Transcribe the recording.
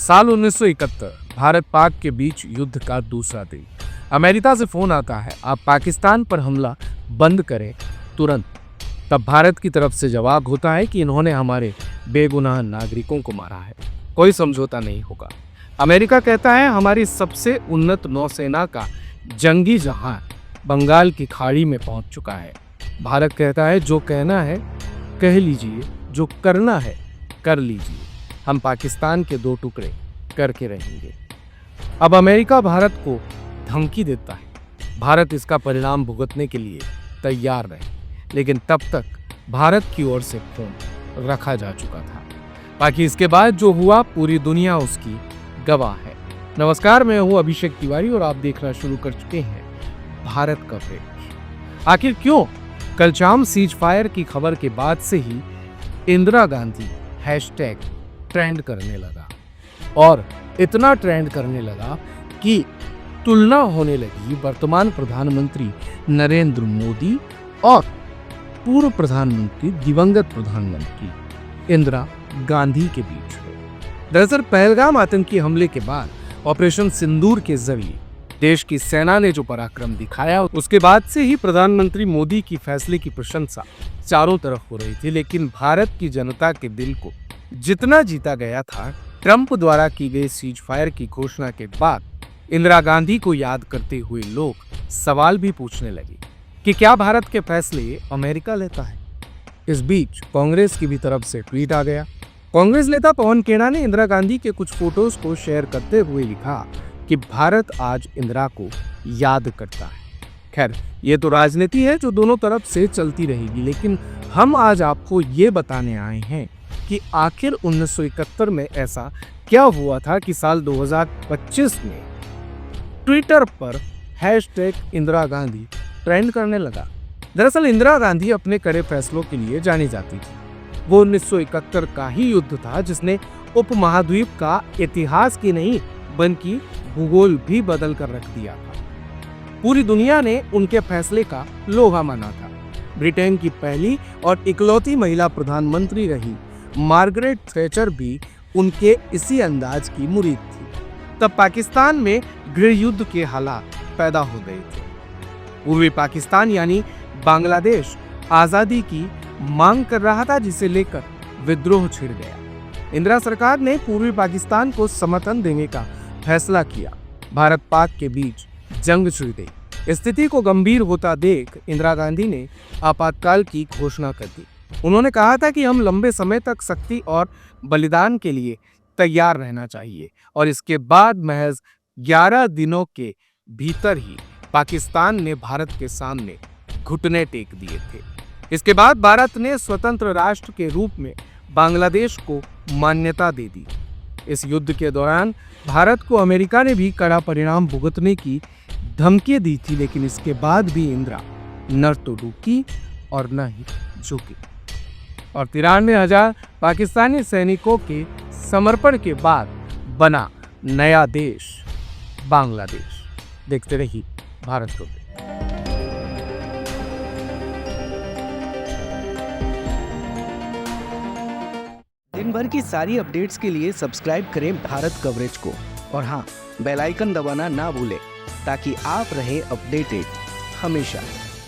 साल 1971 भारत पाक के बीच युद्ध का दूसरा दिन। अमेरिका से फोन आता है, आप पाकिस्तान पर हमला बंद करें तुरंत। तब भारत की तरफ से जवाब होता है कि इन्होंने हमारे बेगुनाह नागरिकों को मारा है, कोई समझौता नहीं होगा। अमेरिका कहता है हमारी सबसे उन्नत नौसेना का जंगी जहाज बंगाल की खाड़ी में पहुंच चुका है। भारत कहता है जो कहना है कह लीजिए, जो करना है कर लीजिए, हम पाकिस्तान के दो टुकड़े करके रहेंगे। अब अमेरिका भारत को धमकी देता है, भारत इसका परिणाम भुगतने के लिए तैयार रहे, लेकिन तब तक भारत की ओर से फोन रखा जा चुका था। बाकी इसके बाद जो हुआ पूरी दुनिया उसकी गवाह है। नमस्कार, मैं हूं अभिषेक तिवारी और आप देखना शुरू कर चुके हैं भारत कवरेज। आखिर क्यों? कल शाम सीज फायर की खबर के बाद से ही इंदिरा गांधी हैशटैग ट्रेंड करने लगा और इतना ट्रेंड करने लगा कि तुलना होने लगी वर्तमान प्रधानमंत्री नरेंद्र मोदी और पूर्व प्रधानमंत्री दिवंगत प्रधानमंत्री इंदिरा गांधी के बीच में। दरअसल पहलगाम आतंकी हमले के बाद ऑपरेशन सिंदूर के जरिए देश की सेना ने जो पराक्रम दिखाया, उसके बाद से ही प्रधानमंत्री मोदी की फैसले की प्रशंसा चारों तरफ हो रही थी। लेकिन भारत की जनता के दिल को जितना जीता गया था, ट्रंप द्वारा की गई सीज फायर की घोषणा के बाद इंदिरा गांधी को याद करते हुए लोग सवाल भी पूछने लगे कि क्या भारत के फैसले अमेरिका लेता है। इस बीच कांग्रेस की भी तरफ से ट्वीट आ गया। कांग्रेस नेता पवन खेड़ा ने इंदिरा गांधी के कुछ फोटोज को शेयर करते हुए लिखा कि भारत आज इंदिरा को याद करता है। खैर, ये तो राजनीति है जो दोनों तरफ से चलती रहेगी, लेकिन हम आज आपको ये बताने आए हैं कि आखिर 1971 में ऐसा क्या हुआ था कि साल 2025 में ट्विटर पर हैशटैग इंदिरा गांधी ट्रेंड करने लगा। दरअसल इंदिरा गांधी अपने कड़े फैसलों के लिए जानी जाती थी। वो 1971 का ही युद्ध था जिसने उपमहाद्वीप का इतिहास की नहीं बल्कि भूगोल भी बदल कर रख दिया था। पूरी दुनिया ने उनके फैसले का लोहा माना था। ब्रिटेन की पहली और इकलौती महिला प्रधानमंत्री रही मार्गरेट थैचर भी उनके इसी अंदाज की मुरीद थी। तब पाकिस्तान में गृह युद्ध के हालात पैदा हो गए थे। पूर्वी पाकिस्तान यानी बांग्लादेश आजादी की मांग कर रहा था, जिसे लेकर विद्रोह छिड़ गया। इंदिरा सरकार ने पूर्वी पाकिस्तान को समर्थन देने का फैसला किया। भारत पाक के बीच जंग छिड़ गई। स्थिति को गंभीर होता देख इंदिरा गांधी ने आपातकाल की घोषणा कर दी। उन्होंने कहा था कि हम लंबे समय तक शक्ति और बलिदान के लिए तैयार रहना चाहिए और इसके बाद महज 11 दिनों के भीतर ही पाकिस्तान ने भारत के सामने घुटने टेक दिए थे। इसके बाद भारत ने स्वतंत्र राष्ट्र के रूप में बांग्लादेश को मान्यता दे दी। इस युद्ध के दौरान भारत को अमेरिका ने भी कड़ा परिणाम भुगतने की धमकी दी थी, लेकिन इसके बाद भी इंदिरा न तो रुकी और न ही झुकी और 93,000 पाकिस्तानी सैनिकों के समर्पण के बाद बना नया देश बांग्लादेश। देखते रहिए भारत को। दिन भर की सारी अपडेट्स के लिए सब्सक्राइब करें भारत कवरेज को और हाँ, बेल आइकन दबाना ना भूलें ताकि आप रहें अपडेटेड हमेशा।